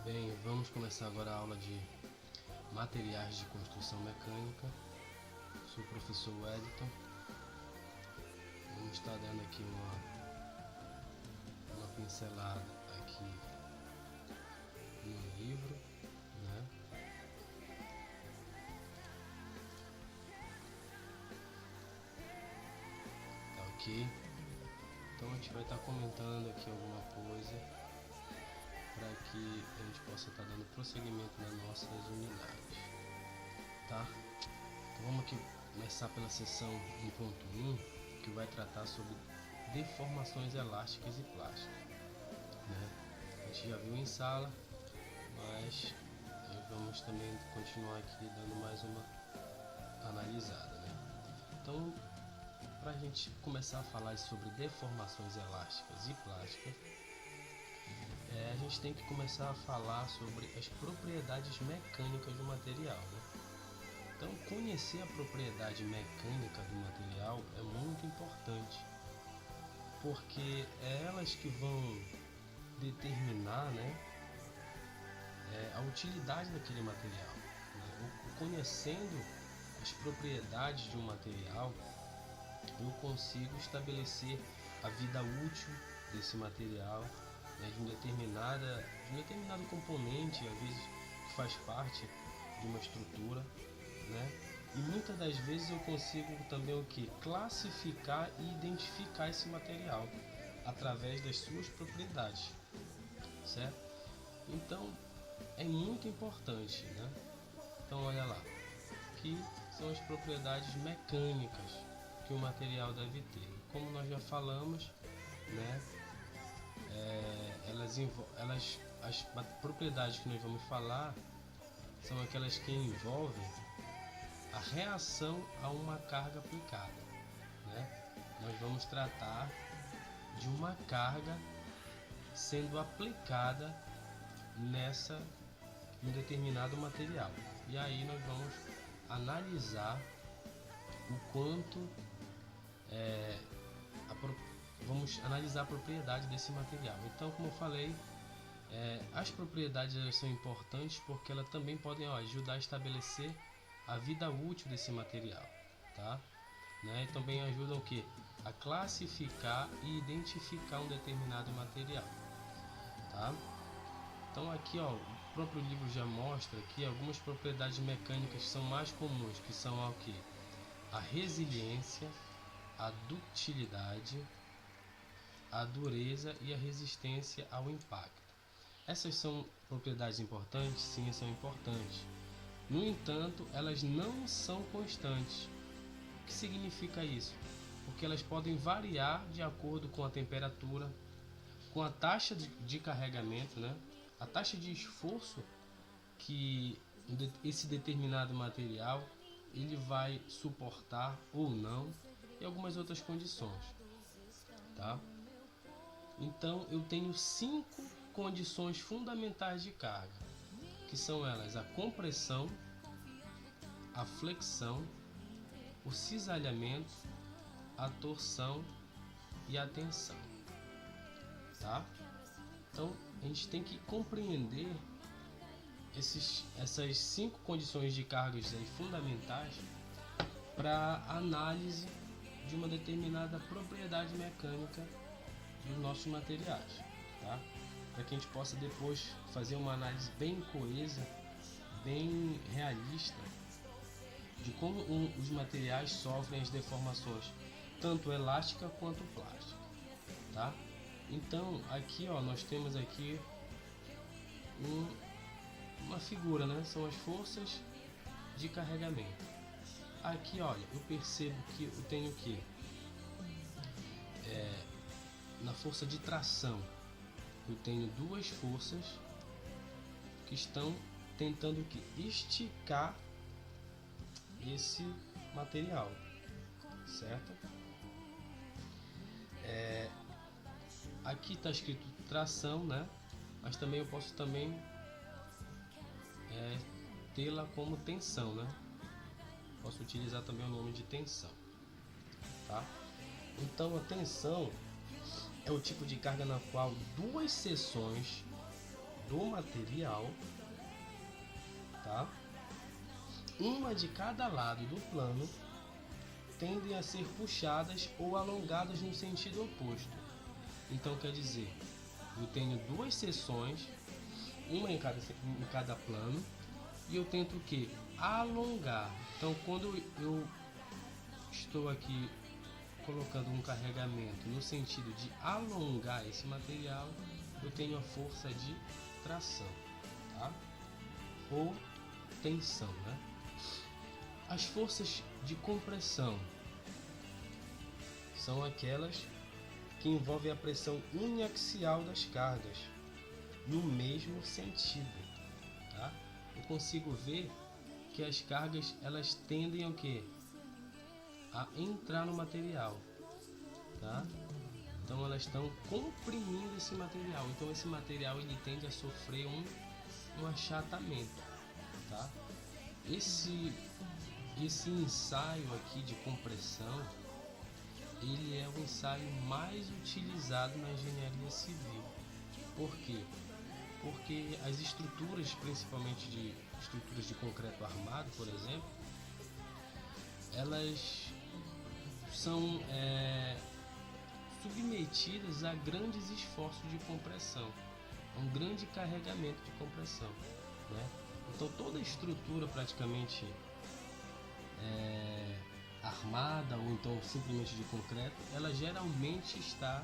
Bem, vamos começar agora a aula de materiais de construção mecânica. Sou o professor Wellington. Vamos estar dando aqui uma pincelada aqui no livro, né? Tá ok? Então a gente vai estar comentando aqui alguma coisa para que a gente possa estar dando prosseguimento nas nossas unidades, tá? Então vamos aqui começar pela seção 1.1, que vai tratar sobre deformações elásticas e plásticas, né? A gente já viu em sala, mas vamos também continuar aqui dando mais uma analisada, né? Então, para a gente começar a falar sobre deformações elásticas e plásticas, a gente tem que começar a falar sobre as propriedades mecânicas do material, né? Então, conhecer a propriedade mecânica do material é muito importante, porque é elas que vão determinar, né, a utilidade daquele material, né? Conhecendo as propriedades de um material, eu consigo estabelecer a vida útil desse material, né, de um determinado componente, às vezes que faz parte de uma estrutura, né? E muitas das vezes eu consigo também o que? Classificar e identificar esse material através das suas propriedades, certo? Então é muito importante, né? Então olha lá, que são as propriedades mecânicas que o material deve ter. Como nós já falamos, né? As propriedades que nós vamos falar são aquelas que envolvem a reação a uma carga aplicada, né? Nós vamos tratar de uma carga sendo aplicada em determinado material. E aí nós vamos analisar o quanto vamos analisar a propriedade desse material. Então, como eu falei, as propriedades elas são importantes porque elas também podem ajudar a estabelecer a vida útil desse material, tá? Né? E também ajudam o que? A classificar e identificar um determinado material, tá? Então aqui, ó, o próprio livro já mostra que algumas propriedades mecânicas são mais comuns, que são o que? A resiliência, a ductilidade, a dureza e a resistência ao impacto. Essas são propriedades importantes? Sim, são importantes. No entanto, elas não são constantes. O que significa isso? Porque elas podem variar de acordo com a temperatura, com a taxa de carregamento, né? A taxa de esforço que esse determinado material ele vai suportar ou não, e algumas outras condições, tá? Então eu tenho 5 condições fundamentais de carga, que são elas: a compressão, a flexão, o cisalhamento, a torção e a tensão, tá? Então a gente tem que compreender essas 5 condições de cargas aí fundamentais para análise de uma determinada propriedade mecânica dos nossos materiais, tá? Para que a gente possa depois fazer uma análise bem coesa, bem realista de como os materiais sofrem as deformações, tanto elástica quanto plástica, tá? Então aqui, ó, nós temos aqui uma figura, né? São as forças de carregamento. Aqui, olha, eu percebo que eu tenho que na força de tração eu tenho duas forças que estão tentando que esticar esse material, certo? Aqui está escrito tração, né? Mas também eu posso também tê-la como tensão, né? Posso utilizar também o nome de tensão, tá? Então a tensão é o tipo de carga na qual duas seções do material, tá? Uma de cada lado do plano tendem a ser puxadas ou alongadas no sentido oposto. Então quer dizer, eu tenho duas seções, uma em cada plano, e eu tento o que? Alongar. Então quando eu estou aqui colocando um carregamento no sentido de alongar esse material, eu tenho a força de tração, tá? Ou tensão, né? As forças de compressão são aquelas que envolvem a pressão uniaxial das cargas no mesmo sentido, tá? Eu consigo ver que as cargas elas tendem ao quê? A entrar no material, tá? Então elas estão comprimindo esse material. Então esse material ele tende a sofrer um achatamento, tá? Esse ensaio aqui de compressão, ele é o ensaio mais utilizado na engenharia civil. Por quê? Porque as estruturas, principalmente de estruturas de concreto armado, por exemplo, elas são submetidas a grandes esforços de compressão, a um grande carregamento de compressão, né? Então toda estrutura praticamente armada ou então simplesmente de concreto, ela geralmente está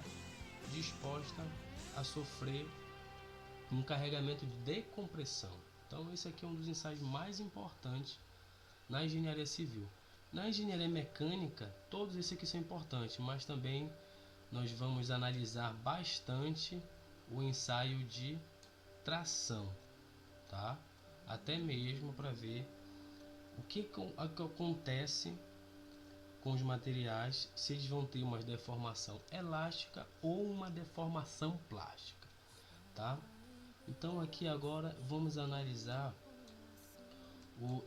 disposta a sofrer um carregamento de decompressão. Então esse aqui é um dos ensaios mais importantes na engenharia civil. Na engenharia mecânica, todos esses aqui são importantes, mas também nós vamos analisar bastante o ensaio de tração, tá? Até mesmo para ver o que acontece com os materiais, se eles vão ter uma deformação elástica ou uma deformação plástica, tá? Então aqui agora vamos analisar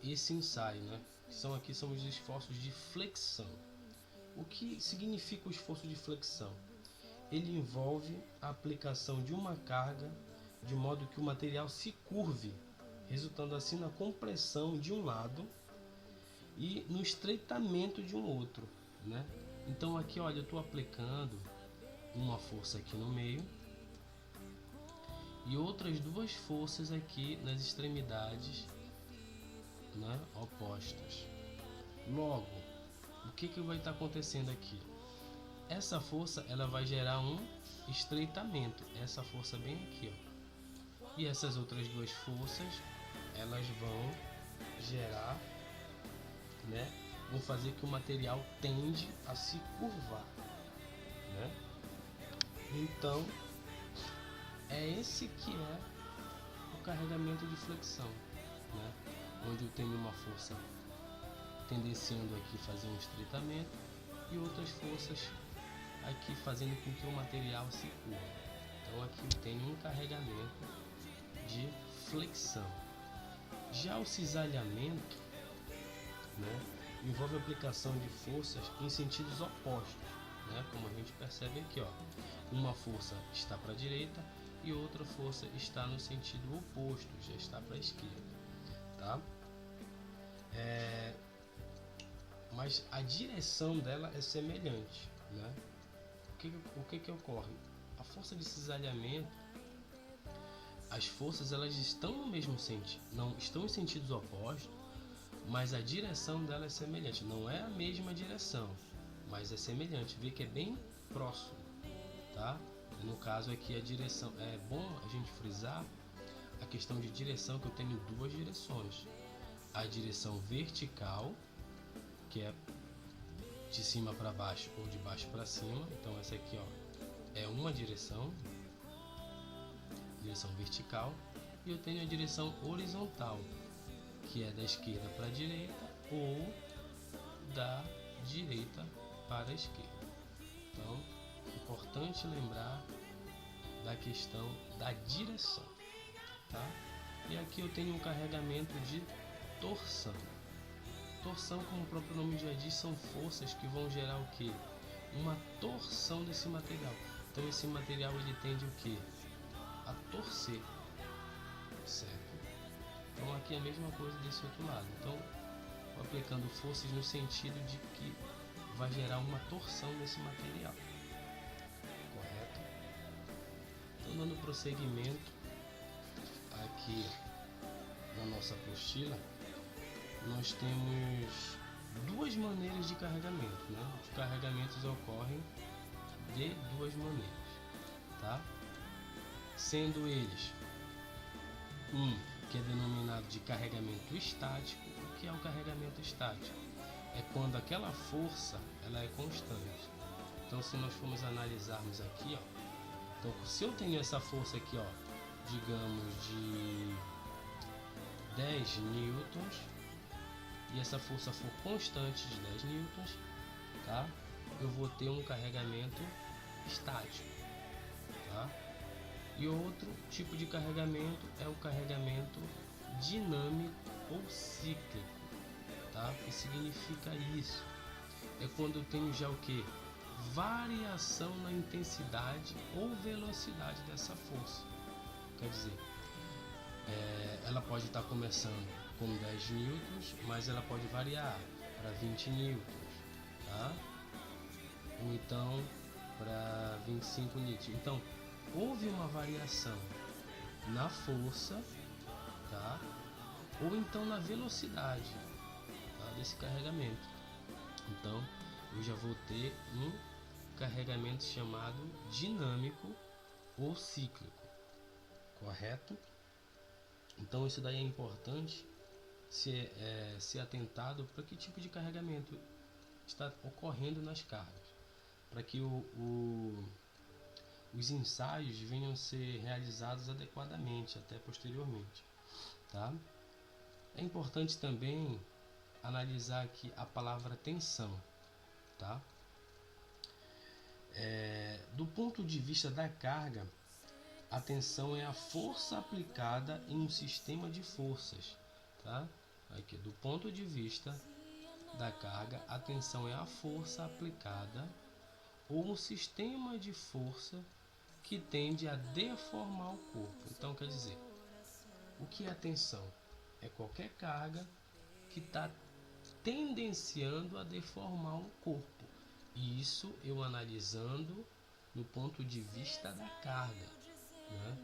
esse ensaio, né? São os esforços de flexão. O que significa o esforço de flexão? Ele envolve a aplicação de uma carga de modo que o material se curve, resultando assim na compressão de um lado e no estreitamento de um outro, né? Então aqui, olha, eu estou aplicando uma força aqui no meio e outras duas forças aqui nas extremidades, né, opostas. Logo, o que vai estar acontecendo aqui? Essa força ela vai gerar um estreitamento, essa força bem aqui, ó. E essas outras duas forças elas vão gerar, né, vão fazer que o material tende a se curvar, né? Então é esse que é o carregamento de flexão, né? Onde eu tenho uma força tendenciando aqui fazer um estreitamento e outras forças aqui fazendo com que o material se curva. Então aqui eu tenho um carregamento de flexão. Já o cisalhamento, né, envolve a aplicação de forças em sentidos opostos, né? Como a gente percebe aqui, ó, uma força está para a direita e outra força está no sentido oposto, já está para a esquerda, tá? Mas a direção dela é semelhante, né? O que ocorre? A força de cisalhamento, as forças elas estão no mesmo sentido, não estão em sentidos opostos, mas a direção dela é semelhante. Não é a mesma direção, mas é semelhante. Vê que é bem próximo, tá? No caso aqui a direção, é bom a gente frisar a questão de direção, que eu tenho duas direções: a direção vertical, que é de cima para baixo ou de baixo para cima. Então essa aqui, ó, é uma direção vertical, e eu tenho a direção horizontal, que é da esquerda para a direita ou da direita para a esquerda. Então, é importante lembrar da questão da direção, tá? E aqui eu tenho um carregamento de torção. Torção, como o próprio nome já diz, são forças que vão gerar o que? Uma torção desse material. Então esse material ele tende o que? A torcer, aqui a mesma coisa desse outro lado. Então, vou aplicando forças no sentido de que vai gerar uma torção nesse material. Correto? Então, dando prosseguimento aqui na nossa apostila, nós temos duas maneiras de carregamento, né? Os carregamentos ocorrem de duas maneiras, tá? Sendo eles um que é denominado de carregamento estático. O que é o carregamento estático? É quando aquela força ela é constante. Então, se nós formos analisarmos aqui, ó, então se eu tenho essa força aqui, ó, digamos de 10 newtons, e essa força for constante de 10 newtons, tá? Eu vou ter um carregamento estático, tá? E outro tipo de carregamento é o carregamento dinâmico ou cíclico, tá? O que significa isso? É quando eu tenho já o que? Variação na intensidade ou velocidade dessa força. Quer dizer, ela pode estar começando com 10 newtons, mas ela pode variar para 20 newtons, tá? Ou então para 25 newtons. Então, houve uma variação na força, tá? Ou então na velocidade, tá? Desse carregamento. Então, eu já vou ter um carregamento chamado dinâmico ou cíclico, correto? Então, isso daí é importante ser atentado para que tipo de carregamento está ocorrendo nas cargas, para que os ensaios venham a ser realizados adequadamente até posteriormente, tá? É importante também analisar aqui a palavra tensão, tá? Do ponto de vista da carga, a tensão é a força aplicada em um sistema de forças, tá? Aqui, do ponto de vista da carga, a tensão é a força aplicada ou um sistema de força que tende a deformar o corpo. Então, quer dizer, o que é a tensão? É qualquer carga que está tendenciando a deformar o corpo. E isso eu analisando no ponto de vista da carga, né?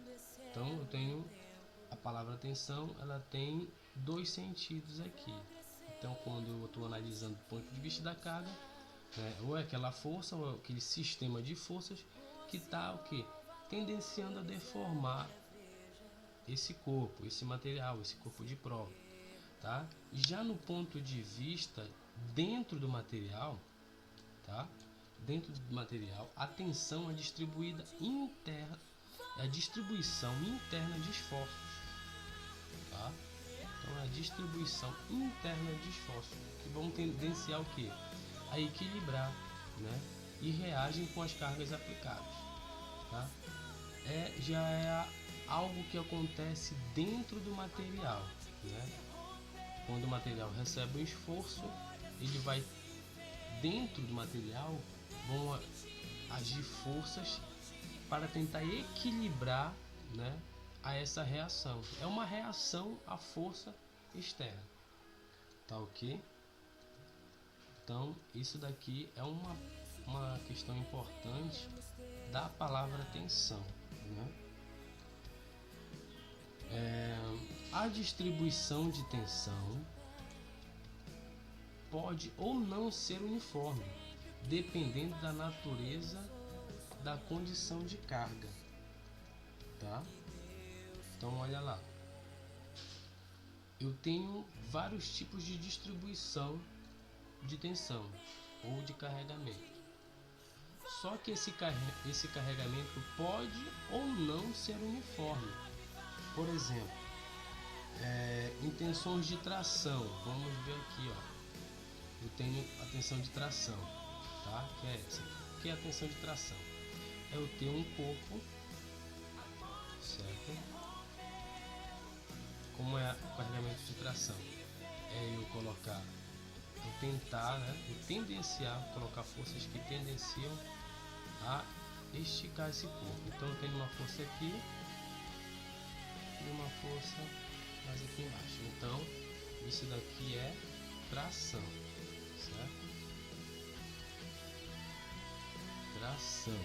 Então, eu tenho a palavra tensão, ela tem dois sentidos aqui. Então, quando eu estou analisando do ponto de vista da carga, né, ou é aquela força, ou é aquele sistema de forças que está o quê? Tendenciando a deformar esse corpo, esse material, esse corpo de prova, tá? Já no ponto de vista dentro do material, tá? Dentro do material, a tensão é distribuída interna, é a distribuição interna de esforços, tá? Então, é a distribuição interna de esforços que vão tendenciar o quê? A equilibrar, né? E reagem com as cargas aplicadas, tá? Já é algo que acontece dentro do material, né? Quando o material recebe um esforço, ele vai dentro do material, vão agir forças para tentar equilibrar, né, a essa reação. É uma reação à força externa, tá ok? Então, isso daqui é uma questão importante da palavra tensão, né? A distribuição de tensão pode ou não ser uniforme, dependendo da natureza da condição de carga, tá? Então, olha lá, eu tenho vários tipos de distribuição de tensão ou de carregamento. Só que esse carregamento pode ou não ser uniforme. Por exemplo, em tensões de tração, vamos ver aqui, ó. Eu tenho a tensão de tração, tá? Que é essa. O que é a tensão de tração? É eu ter um corpo, certo? Como é o carregamento de tração? É eu colocar, eu tentar, né? Eu tendenciar, colocar forças que tendenciam a esticar esse corpo. Então eu tenho uma força aqui e uma força mais aqui embaixo. Então, isso daqui é tração, certo? Tração,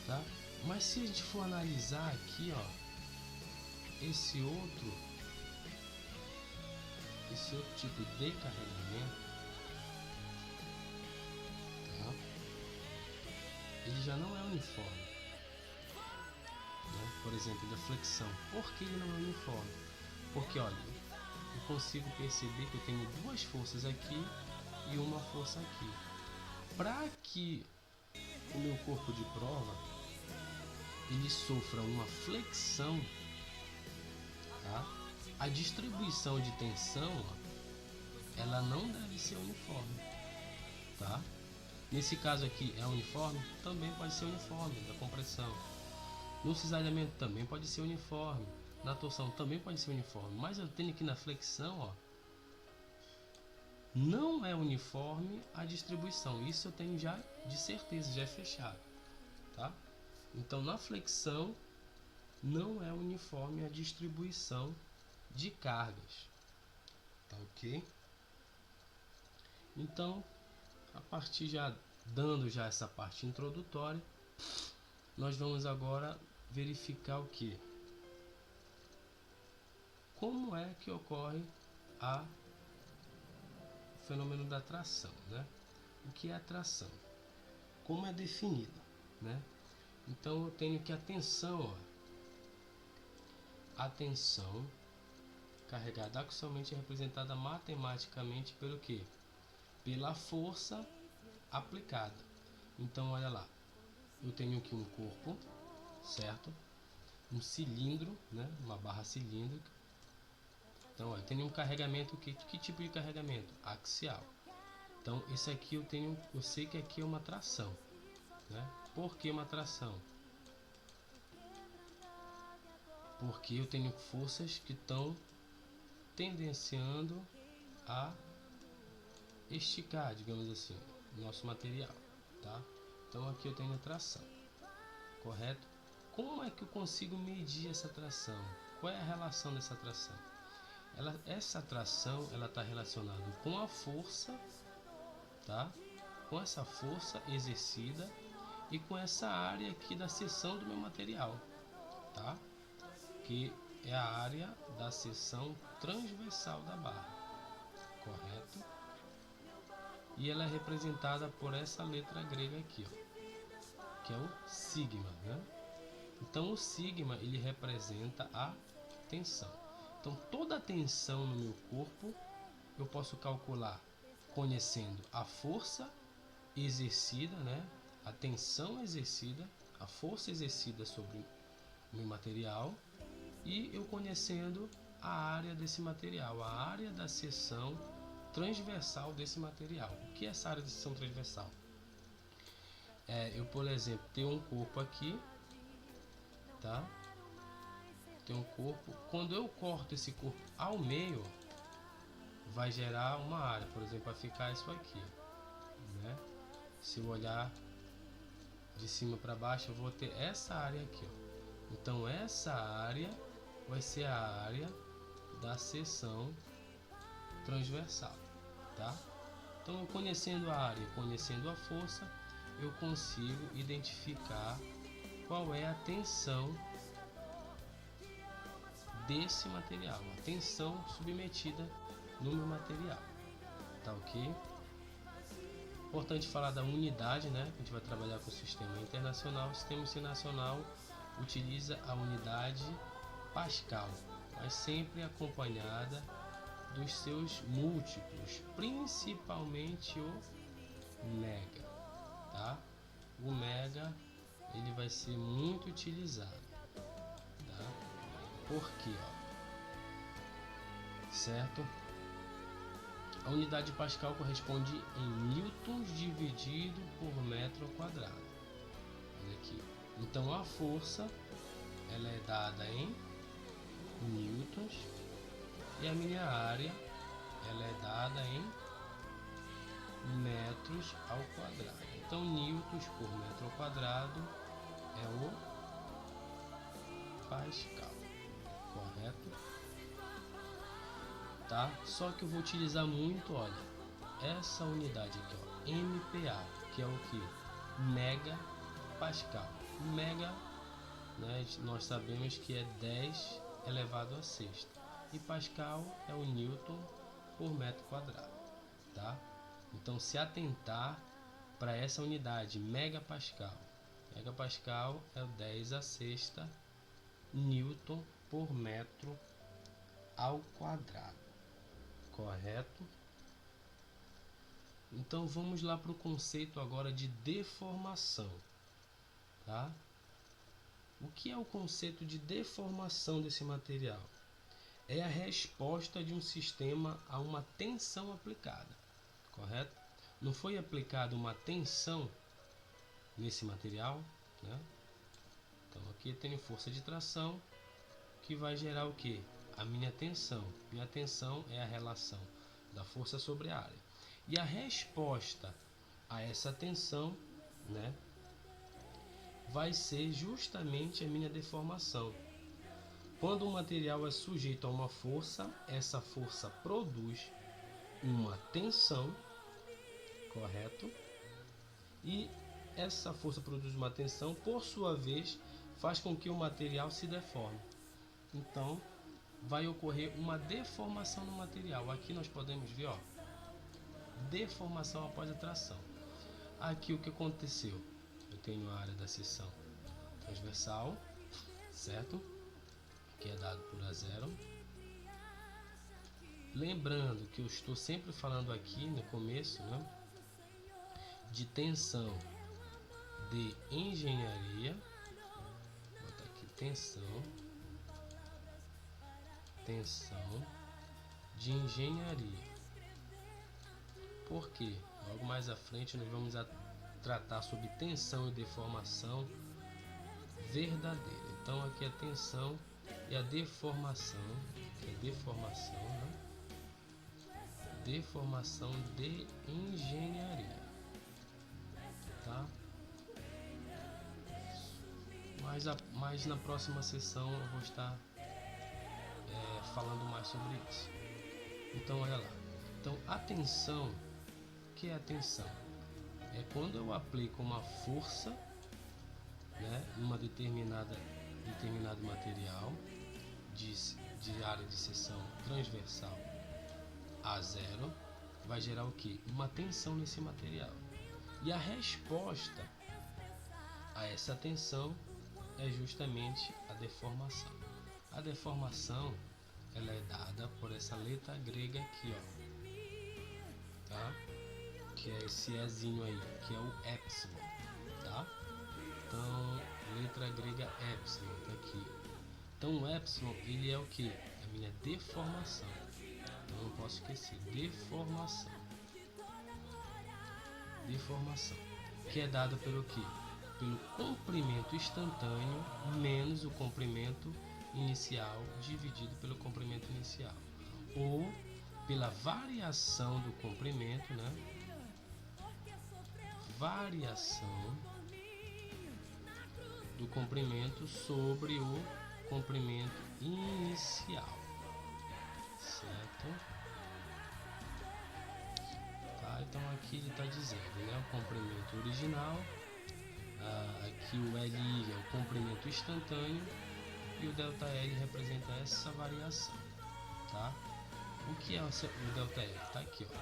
tá? Mas se a gente for analisar aqui, ó, esse outro tipo de carregamento, tá? Ele já não é uniforme, né? Por exemplo, da flexão. Por que ele não é uniforme? Porque, olha, eu consigo perceber que eu tenho duas forças aqui e uma força aqui. Para que o meu corpo de prova ele sofra uma flexão, tá? A distribuição de tensão, ela não deve ser uniforme, tá? Nesse caso aqui é uniforme? Também pode ser uniforme, da compressão. No cisalhamento também pode ser uniforme. Na torção também pode ser uniforme. Mas eu tenho aqui na flexão, ó, não é uniforme a distribuição. Isso eu tenho já de certeza, já é fechado, tá? Então na flexão não é uniforme a distribuição de cargas, tá ok? Então, a partir já dando já essa parte introdutória, nós vamos agora verificar o que? Como é que ocorre o fenômeno da tração, né? O que é a tração? Como é definida, né? Então eu tenho que a tensão, a tensão carregada axialmente é representada matematicamente pelo que? Pela força aplicada. Então olha lá, eu tenho aqui um corpo, certo? Um cilindro, né? Uma barra cilíndrica. Então olha, eu tenho um carregamento, que tipo de carregamento? Axial. Então esse aqui eu sei que aqui é uma tração, né? Por que uma tração? Porque eu tenho forças que estão tendenciando a esticar, digamos assim, o nosso material, tá? Então aqui eu tenho a tração, correto? Como é que eu consigo medir essa tração? Qual é a relação dessa tração? Essa tração ela está relacionada com a força, tá? Com essa força exercida e com essa área aqui da seção do meu material, tá? Que é a área da seção transversal da barra, correto? E ela é representada por essa letra grega aqui, ó, que é o sigma, né? Então o sigma ele representa a tensão. Então toda a tensão no meu corpo eu posso calcular conhecendo a força exercida, né? A tensão exercida, a força exercida sobre o meu material, e eu conhecendo a área desse material, a área da seção transversal desse material. O que é essa área de seção transversal? Eu, por exemplo, tenho um corpo aqui, tá? Tem um corpo. Quando eu corto esse corpo ao meio, vai gerar uma área, por exemplo, vai ficar isso aqui, né? Se eu olhar de cima para baixo, eu vou ter essa área aqui, ó. Então essa área vai ser a área da seção transversal, tá? Então, conhecendo a área, conhecendo a força, eu consigo identificar qual é a tensão desse material, a tensão submetida no meu material, tá ok? Importante falar da unidade, né? A gente vai trabalhar com o sistema internacional. O sistema internacional utiliza a unidade Pascal, mas sempre acompanhada dos seus múltiplos, principalmente o mega, tá? O mega ele vai ser muito utilizado, tá? Por quê, ó? Certo? A unidade Pascal corresponde em newtons dividido por metro quadrado. Olha aqui. Então a força ela é dada em newtons e a minha área ela é dada em metros ao quadrado. Então newtons por metro ao quadrado é o Pascal, correto? Tá? Só que eu vou utilizar muito, olha, essa unidade aqui, ó, MPa, que é o que? Mega Pascal. Mega, né, nós sabemos que é 10 elevado a sexta. E Pascal é o Newton por metro quadrado, tá? Então, se atentar para essa unidade, megapascal. Megapascal é o 10 a sexta Newton por metro ao quadrado, correto? Então, vamos lá para o conceito agora de deformação, tá? O que é o conceito de deformação desse material? É a resposta de um sistema a uma tensão aplicada, correto? Não foi aplicada uma tensão nesse material, né? Então aqui eu tenho força de tração que vai gerar o que? A minha tensão. Minha tensão é a relação da força sobre a área. E a resposta a essa tensão, né, vai ser justamente a minha deformação. Quando o material é sujeito a uma força, essa força produz uma tensão, correto? E essa força produz uma tensão, por sua vez, faz com que o material se deforme. Então, vai ocorrer uma deformação no material. Aqui nós podemos ver, ó, deformação após a tração. Aqui o que aconteceu? Eu tenho a área da seção transversal, certo? Que é dado por A0. Lembrando que eu estou sempre falando aqui no começo, né, de tensão de engenharia. Vou botar aqui tensão de engenharia. Por quê? Logo mais à frente nós vamos tratar sobre tensão e deformação verdadeira. Então aqui é tensão e a deformação, que é deformação, né? Deformação de engenharia, tá? Mas na próxima sessão eu vou estar falando mais sobre isso. Então olha lá. Então a tensão, o que é a tensão? É quando eu aplico uma força, né, em uma determinado material de área de seção transversal A0, vai gerar o que? Uma tensão nesse material. E a resposta a essa tensão é justamente a deformação. A deformação, ela é dada por essa letra grega aqui, ó, tá? Que é esse Ezinho aí, que é o epsilon, tá? Então, letra grega epsilon, tá aqui. Então, o epsilon, ele é o que? É a minha deformação. Então, não posso esquecer, deformação, que é dada pelo que? Pelo comprimento instantâneo menos o comprimento inicial dividido pelo comprimento inicial, ou pela variação do comprimento, né? Variação do comprimento sobre o comprimento inicial, certo? Tá, então aqui ele está dizendo, né, o comprimento original, aqui o Li é o comprimento instantâneo e o ΔL representa essa variação, tá? O que é o ΔL? Tá aqui, ó.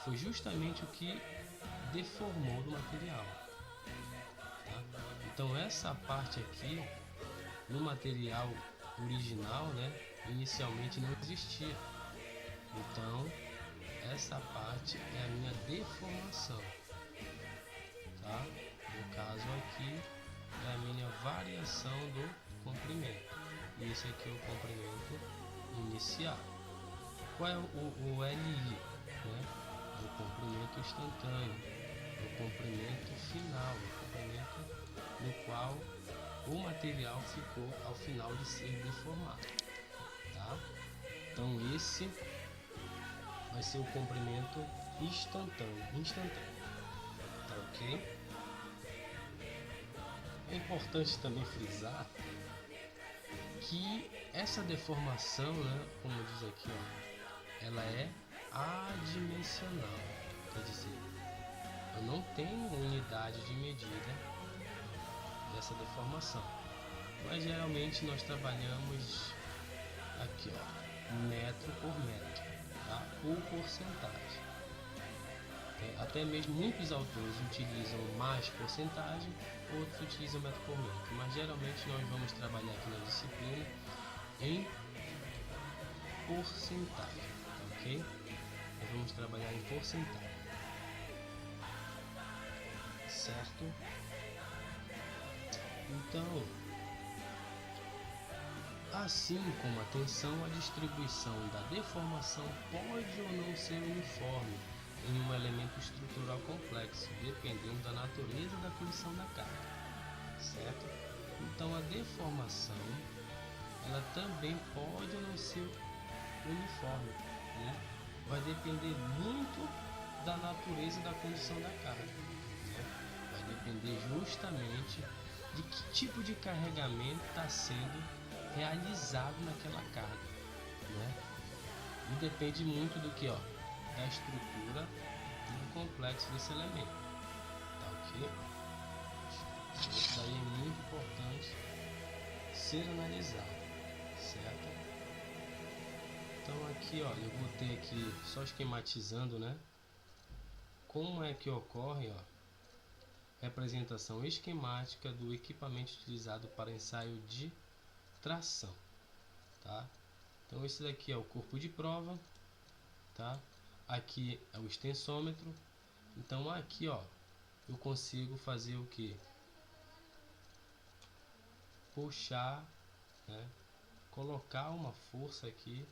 Foi justamente o que deformou do material, tá? Então essa parte aqui no material original, né, inicialmente não existia. Então essa parte é a minha deformação, tá? No caso aqui é a minha variação do comprimento. E esse aqui é o comprimento inicial. Qual é o Li? Né? É o comprimento instantâneo, é o comprimento final, o comprimento no qual o material ficou ao final de ser deformado, tá? Então esse vai ser o comprimento instantâneo, tá ok? É importante também frisar que essa deformação, né, como diz aqui, ó, ela é adimensional, quer dizer, eu não tenho unidade de medida dessa deformação, mas geralmente nós trabalhamos aqui, ó, metro por metro, tá? Ou porcentagem. Até mesmo muitos autores utilizam mais porcentagem, outros utilizam metro por metro, mas geralmente nós vamos trabalhar aqui na disciplina em porcentagem, ok? Nós vamos trabalhar em porcentagem, certo? Então, assim como a tensão, a distribuição da deformação pode ou não ser uniforme em um elemento estrutural complexo, dependendo da natureza da condição da carga, certo? Então a deformação, ela também pode ou não ser uniforme, né? Vai depender muito da natureza da condição da carga, né? Vai depender justamente de que tipo de carregamento está sendo realizado naquela carga, né? E depende muito do que, ó, da estrutura e do complexo desse elemento, tá ok? Isso daí é muito importante ser analisado, certo? Então aqui, ó, eu vou ter aqui só esquematizando, né? Como é que ocorre, ó, representação esquemática do equipamento utilizado para ensaio de tração, tá? Então esse daqui é o corpo de prova, tá? Aqui é o extensômetro. Então aqui, ó, eu consigo fazer o que? Puxar, né? Colocar uma força aqui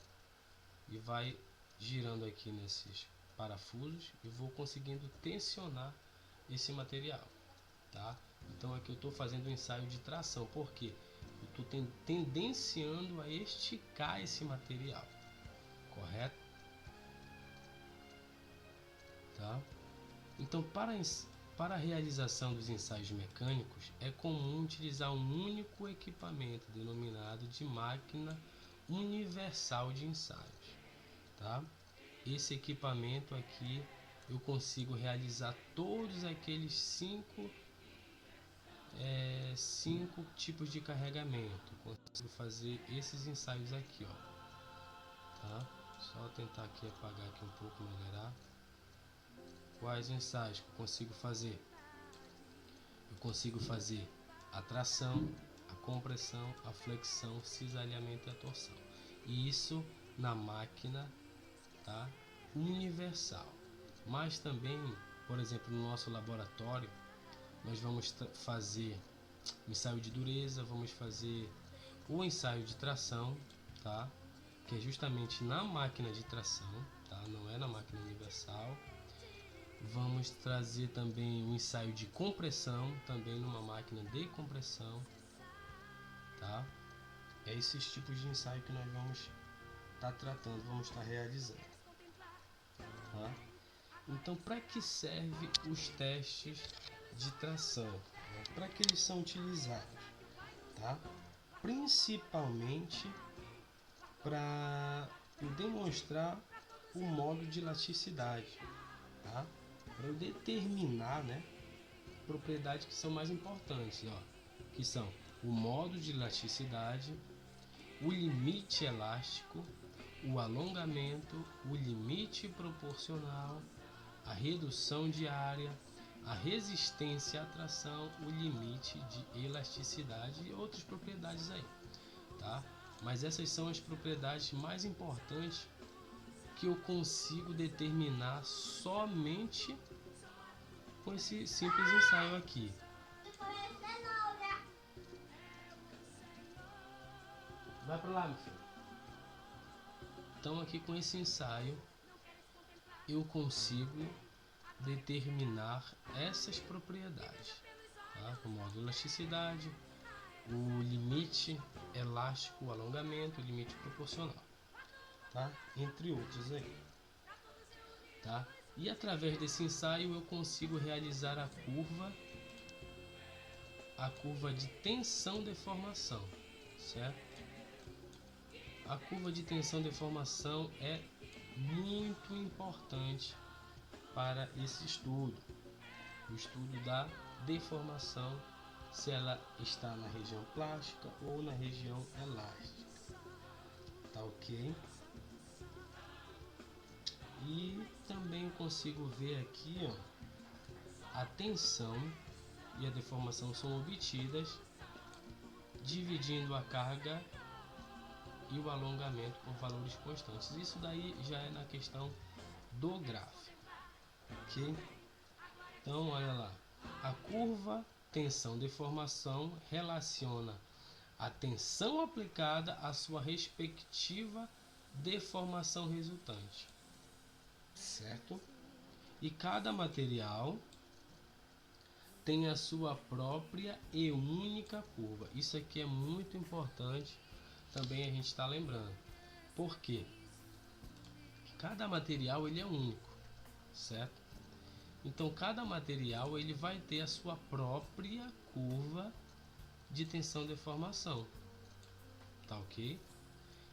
e vai girando aqui nesses parafusos e vou conseguindo tensionar esse material, tá? Então aqui eu estou fazendo um ensaio de tração, porque eu estou tendenciando a esticar esse material, correto? Tá? Então, para a realização dos ensaios mecânicos, é comum utilizar um único equipamento denominado de máquina universal de ensaios. Tá? Esse equipamento aqui eu consigo realizar todos aqueles cinco tipos de carregamento. Consigo fazer esses ensaios aqui, ó. Tá? Só tentar aqui apagar aqui um pouco, melhorar. Quais ensaios que eu consigo fazer? Eu consigo fazer a tração, a compressão, a flexão, cisalhamento e a torção. E isso na máquina, tá, universal. Mas também, por exemplo, no nosso laboratório, nós vamos fazer o ensaio de dureza, vamos fazer o ensaio de tração, tá, que é justamente na máquina de tração, tá, não é na máquina universal. Vamos trazer também um ensaio de compressão, também numa máquina de compressão, tá? É esses tipos de ensaio que nós vamos estar tratando, vamos estar realizando, tá? Então, para que serve os testes de tração? Para que eles são utilizados, tá? Principalmente para demonstrar o modo de elasticidade, tá? Para eu determinar, né, propriedades que são mais importantes, ó, que são o modo de elasticidade, o limite elástico, o alongamento, o limite proporcional, a redução de área, a resistência à tração, o limite de elasticidade e outras propriedades aí, tá? Mas essas são as propriedades mais importantes que eu consigo determinar somente com esse simples ensaio aqui. Vai para lá, meu filho. Então aqui com esse ensaio eu consigo determinar essas propriedades, tá? O modo de elasticidade, o limite elástico, o alongamento, o limite proporcional, tá? Entre outros aí, tá? E através desse ensaio eu consigo realizar a curva de tensão-deformação, certo? a curva de tensão e deformação é muito importante para esse estudo. O estudo da deformação, se ela está na região plástica ou na região elástica. Tá ok? E também eu consigo ver aqui, ó, a tensão e a deformação são obtidas dividindo a carga e o alongamento por valores constantes. Isso daí já é na questão do gráfico, ok? Então, olha lá, a curva tensão-deformação relaciona a tensão aplicada à sua respectiva deformação resultante, certo? E cada material tem a sua própria e única curva. Isso aqui é muito importante também a gente está lembrando. Por quê? Cada material ele é único, certo? Então cada material ele vai ter a sua própria curva de tensão e deformação, tá ok?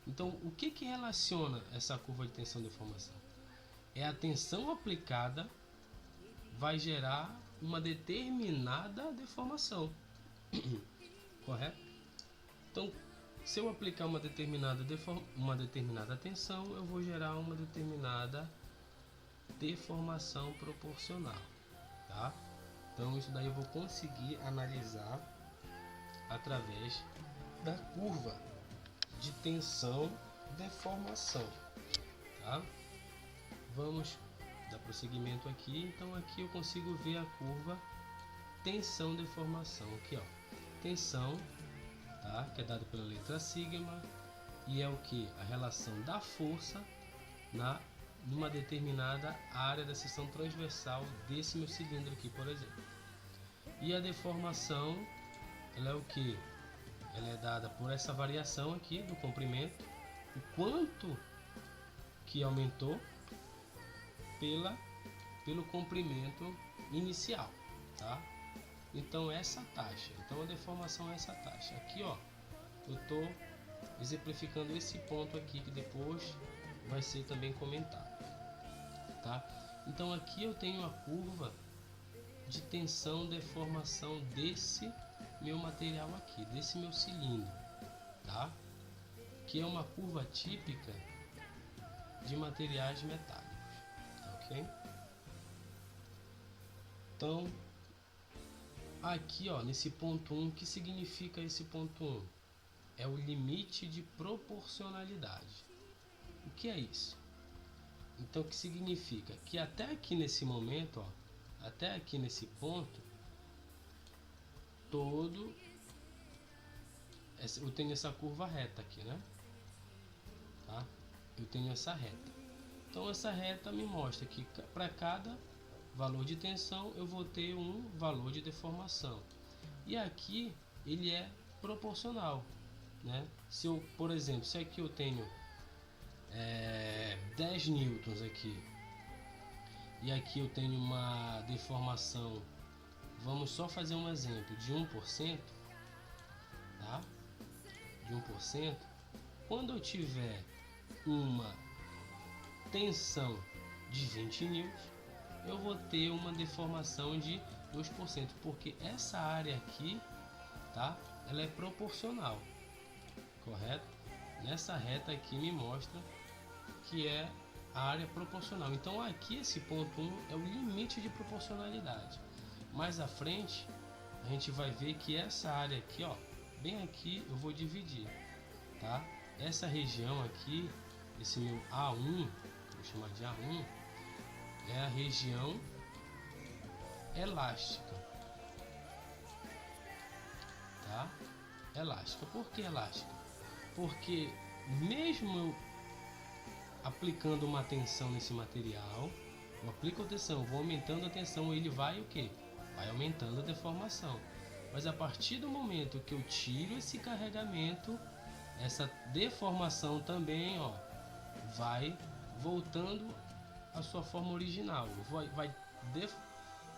Então o que relaciona essa curva de tensão e deformação? É a tensão aplicada vai gerar uma determinada deformação, correto? Então se eu aplicar uma determinada tensão, eu vou gerar uma determinada deformação proporcional, tá? Então isso daí eu vou conseguir analisar através da curva de tensão deformação, tá? Vamos dar prosseguimento aqui. Então aqui eu consigo ver a curva tensão deformação aqui, ó. Tensão, tá? Que é dada pela letra sigma e é o que? A relação da força numa determinada área da seção transversal desse meu cilindro aqui, por exemplo. E a deformação, ela é o que? Ela é dada por essa variação aqui do comprimento, o quanto que aumentou pelo comprimento inicial, tá? Então essa taxa, então a deformação é essa taxa. Aqui, ó, eu estou exemplificando esse ponto aqui que depois vai ser também comentado, tá? Então aqui eu tenho a curva de tensão deformação desse meu material aqui, desse meu cilindro, tá? Que é uma curva típica de materiais metálicos, tá ok? Então aqui, ó, nesse ponto 1, o que significa esse ponto 1? É o limite de proporcionalidade. O que é isso? Então, o que significa? Que até aqui nesse momento, ó, até aqui nesse ponto, eu tenho essa curva reta aqui, né? Tá? Eu tenho essa reta. Então, essa reta me mostra que para cada valor de tensão, eu vou ter um valor de deformação. E aqui, ele é proporcional, né? Se eu, por exemplo, se aqui eu tenho 10 newtons aqui e aqui eu tenho uma deformação, vamos só fazer um exemplo de 1%, tá? De 1%, quando eu tiver uma tensão de 20 newtons, eu vou ter uma deformação de 2%, porque essa área aqui, tá? Ela é proporcional, correto? Nessa reta aqui me mostra que é a área proporcional. Então aqui esse ponto 1 é o limite de proporcionalidade. Mais à frente a gente vai ver que essa área aqui, ó, bem aqui eu vou dividir, tá? Essa região aqui, esse meu A1, vou chamar de A1, é a região elástica, tá? Elástica. Por que elástica? Porque mesmo eu aplicando uma tensão nesse material, eu aplico a tensão, vou aumentando a tensão, ele vai o que? Vai aumentando a deformação. Mas a partir do momento que eu tiro esse carregamento, essa deformação também, ó, vai voltando à sua forma original,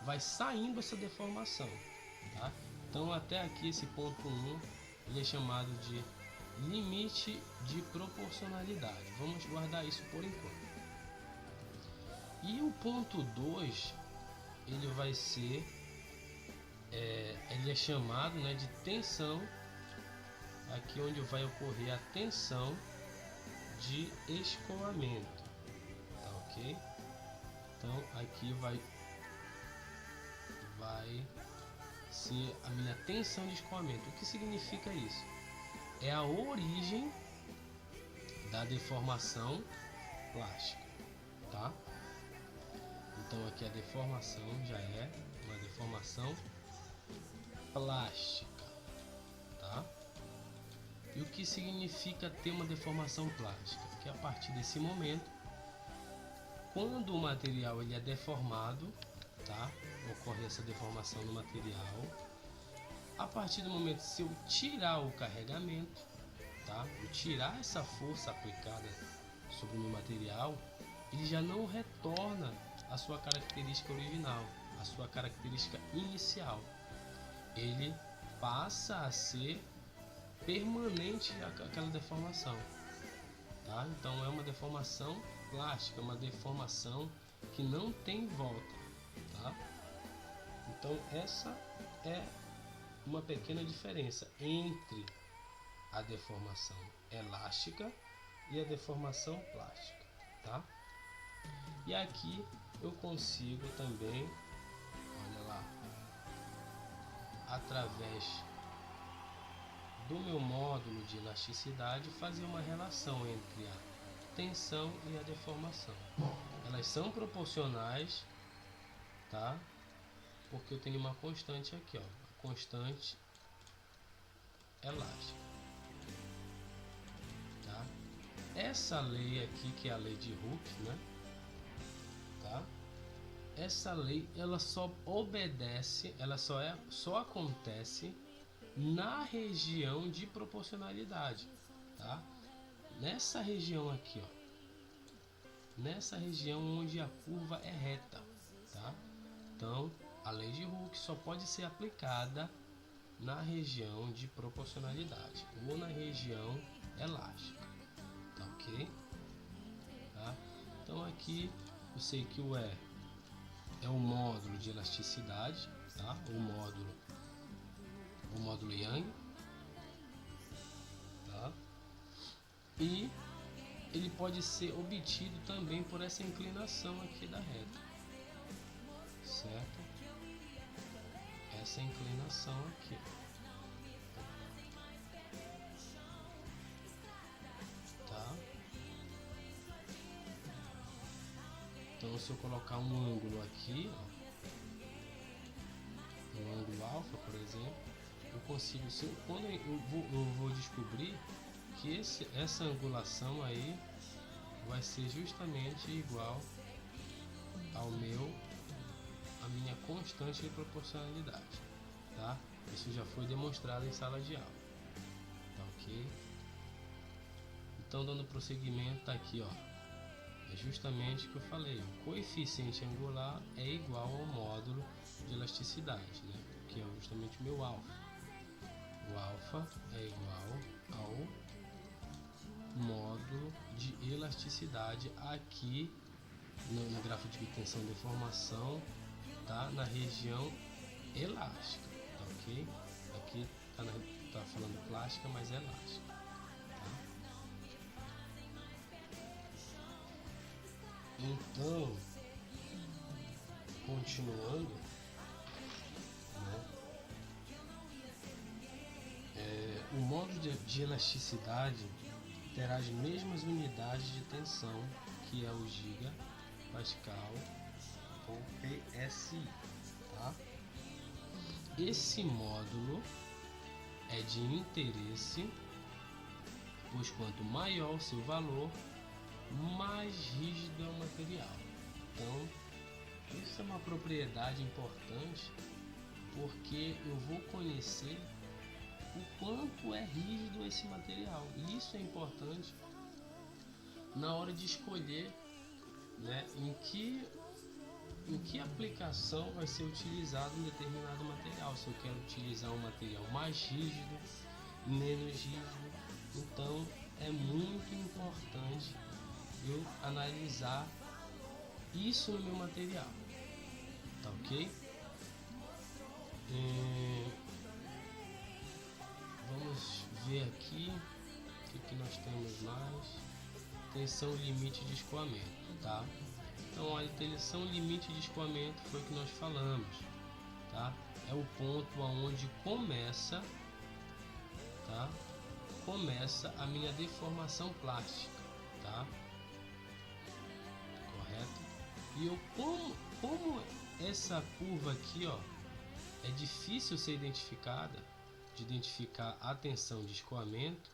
vai saindo essa deformação, tá? Então até aqui esse ponto 1 ele é chamado de limite de proporcionalidade. Vamos guardar isso por enquanto. E o ponto 2, ele vai ser, ele é chamado, né, de tensão, aqui onde vai ocorrer a tensão de escoamento, tá ok? Então aqui vai ser a minha tensão de escoamento. O que significa isso? É a origem da deformação plástica, tá? Então aqui a deformação já é uma deformação plástica, tá? E o que significa ter uma deformação plástica? Que a partir desse momento, quando o material ele é deformado, tá? Ocorre essa deformação no material. A partir do momento se eu tirar o carregamento, tá? Eu tirar essa força aplicada sobre o meu material, ele já não retorna a sua característica original, a sua característica inicial. Ele passa a ser permanente aquela deformação, tá? Então é uma deformação plástica, uma deformação que não tem volta, tá? Então essa é uma pequena diferença entre a deformação elástica e a deformação plástica, tá? E aqui eu consigo também, olha lá, através do meu módulo de elasticidade, fazer uma relação entre a tensão e a deformação. Elas são proporcionais, tá? Porque eu tenho uma constante aqui, ó, a constante elástica, tá? Essa lei aqui, que é a lei de Hooke, né? Tá? Essa lei, ela só obedece, ela só acontece na região de proporcionalidade, tá? Nessa região aqui, ó, nessa região onde a curva é reta, tá? Então, a lei de Hooke só pode ser aplicada na região de proporcionalidade ou na região elástica, tá ok? Tá? Então aqui eu sei que o E é o módulo de elasticidade, tá? O módulo Young, tá? E ele pode ser obtido também por essa inclinação aqui da reta, certo? Essa inclinação aqui, tá? Então se eu colocar um ângulo aqui, ó, um ângulo alfa, por exemplo, eu consigo, quando eu vou descobrir que essa angulação aí vai ser justamente igual a minha constante de proporcionalidade, tá? Isso já foi demonstrado em sala de aula, tá ok? Então, dando prosseguimento, tá aqui, ó, é justamente o que eu falei, o coeficiente angular é igual ao módulo de elasticidade, né? Que é justamente o meu alfa. O alfa é igual ao módulo de elasticidade aqui no gráfico de tensão e deformação, tá? Na região elástica, tá ok? Aqui tá falando plástica, mas é elástica, tá? Então, continuando, né? O módulo de elasticidade terá as mesmas unidades de tensão, que é o giga Pascal ou PSI, tá? Esse módulo é de interesse, pois quanto maior o seu valor, mais rígido é o material. Então, isso é uma propriedade importante, porque eu vou conhecer o quanto é rígido esse material. E isso é importante na hora de escolher, né, em que aplicação vai ser utilizado um determinado material. Se eu quero utilizar um material mais rígido, menos rígido, Então é muito importante eu analisar isso no meu material, tá ok? Vamos ver aqui o que nós temos mais. Tensão limite de escoamento, tá? Então a tensão limite de escoamento foi o que nós falamos, tá? É o ponto aonde começa, tá? Começa a minha deformação plástica, tá? Correto? E eu como essa curva aqui, ó, é difícil ser identificada, de identificar a tensão de escoamento,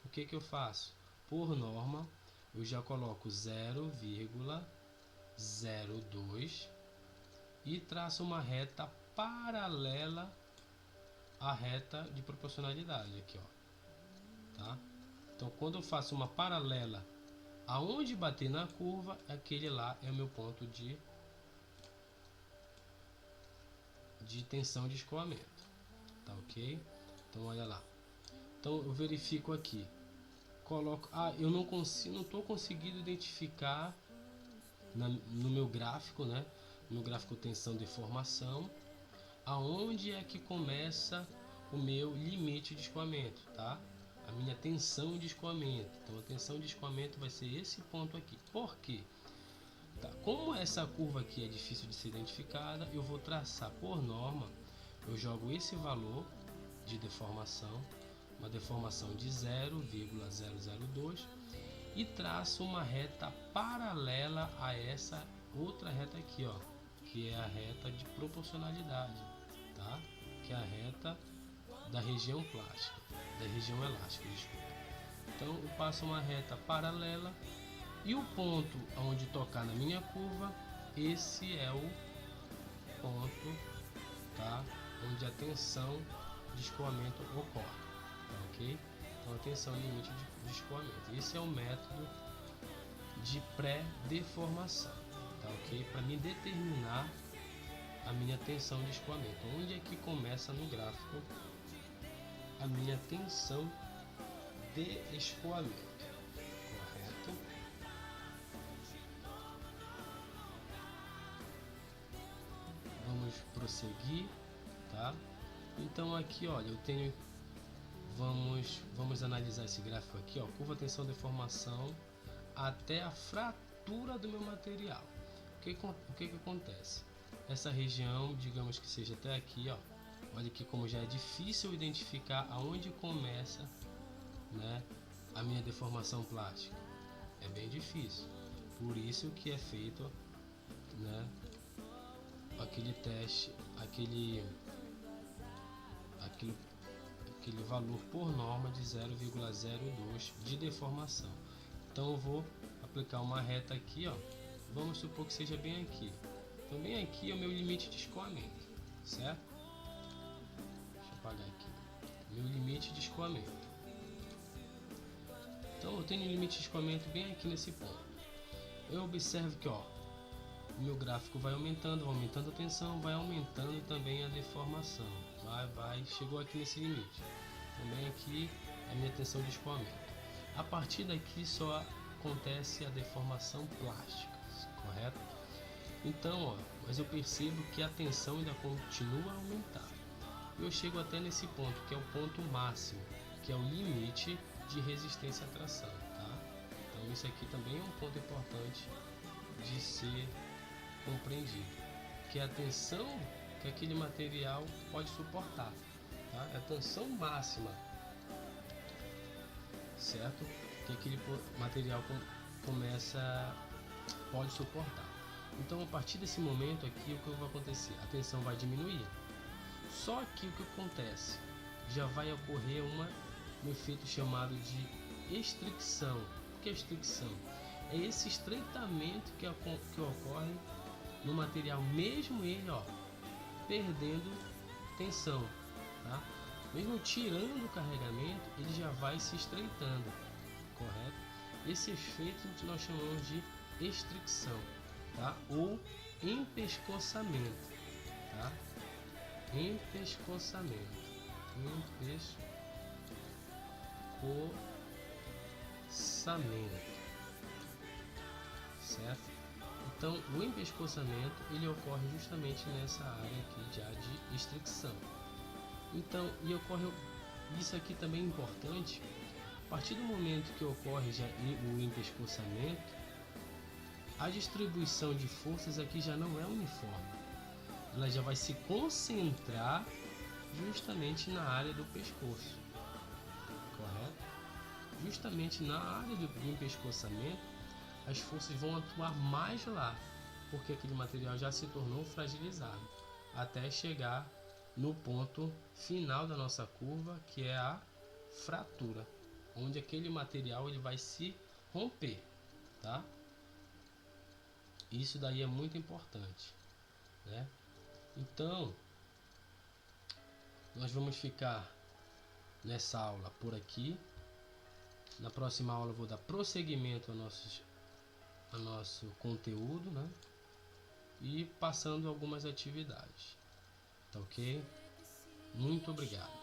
o que eu faço? Por norma, eu já coloco 0,02 e traço uma reta paralela à reta de proporcionalidade aqui, ó, tá? Então, quando eu faço uma paralela aonde bater na curva, aquele lá é o meu ponto de tensão de escoamento, tá ok? Então olha lá, então eu verifico aqui, coloco, eu não estou conseguindo identificar no meu gráfico, né? No gráfico tensão deformação, aonde é que começa o meu limite de escoamento, tá? A minha tensão de escoamento. Então a tensão de escoamento vai ser esse ponto aqui. Por quê? Tá, como essa curva aqui é difícil de ser identificada, eu vou traçar por norma, eu jogo esse valor de deformação, uma deformação de 0,002 e traço uma reta paralela a essa outra reta aqui, ó, que é a reta de proporcionalidade, tá? Que é a reta da região plástica, da região elástica, desculpa. Então eu passo uma reta paralela e o ponto onde tocar na minha curva, esse é o ponto, tá? Onde a tensão de escoamento ocorre, tá ok? Então a tensão limite de escoamento. Esse é o método de pré-deformação, tá ok? Para me determinar a minha tensão de escoamento. Onde é que começa no gráfico a minha tensão de escoamento, correto? Vamos prosseguir, tá? Então aqui, olha, eu tenho, vamos analisar esse gráfico aqui, ó, curva tensão deformação até a fratura do meu material. O que acontece? Essa região, digamos que seja até aqui, ó, olha aqui como já é difícil identificar aonde começa, né, a minha deformação plástica. É bem difícil. Por isso que é feito, né, aquele teste, aquele valor por norma de 0,02 de deformação. Então eu vou aplicar uma reta aqui, ó. Vamos supor que seja bem aqui. Então bem aqui é o meu limite de escoamento, certo? Deixa eu apagar aqui. Meu limite de escoamento. Então eu tenho um limite de escoamento bem aqui nesse ponto. Eu observo que, ó, o meu gráfico vai aumentando a tensão, vai aumentando também a deformação. Chegou aqui nesse limite. Também aqui a minha tensão de escoamento. A partir daqui só acontece a deformação plástica, correto? Então, ó, mas eu percebo que a tensão ainda continua a aumentar. Eu chego até nesse ponto, que é o ponto máximo, que é o limite de resistência à tração, tá? Então isso aqui também é um ponto importante de ser compreendido, que é a tensão que aquele material pode suportar, tá? É a tensão máxima, certo? Que aquele material pode suportar. Então a partir desse momento aqui, o que vai acontecer? A tensão vai diminuir. Só que o que acontece? Já vai ocorrer um efeito chamado de estricção. O que é estricção? É esse estreitamento que ocorre no material, mesmo ele, ó, perdendo tensão, tá? Mesmo tirando o carregamento, ele já vai se estreitando, correto? Esse efeito que nós chamamos de estricção, tá? Ou empescoçamento, tá? Empescoçamento. certo? Então, o empescoçamento ele ocorre justamente nessa área aqui já de extricção. Então, e ocorre isso aqui também é importante. A partir do momento que ocorre já o empescoçamento, a distribuição de forças aqui já não é uniforme. Ela já vai se concentrar justamente na área do pescoço, correto? Justamente na área do empescoçamento, as forças vão atuar mais lá, porque aquele material já se tornou fragilizado, até chegar no ponto final da nossa curva, que é a fratura, onde aquele material ele vai se romper, tá? Isso daí é muito importante, né? Então, nós vamos ficar nessa aula por aqui. Na próxima aula eu vou dar prosseguimento ao nosso conteúdo, né? E passando algumas atividades, tá ok? Muito obrigado.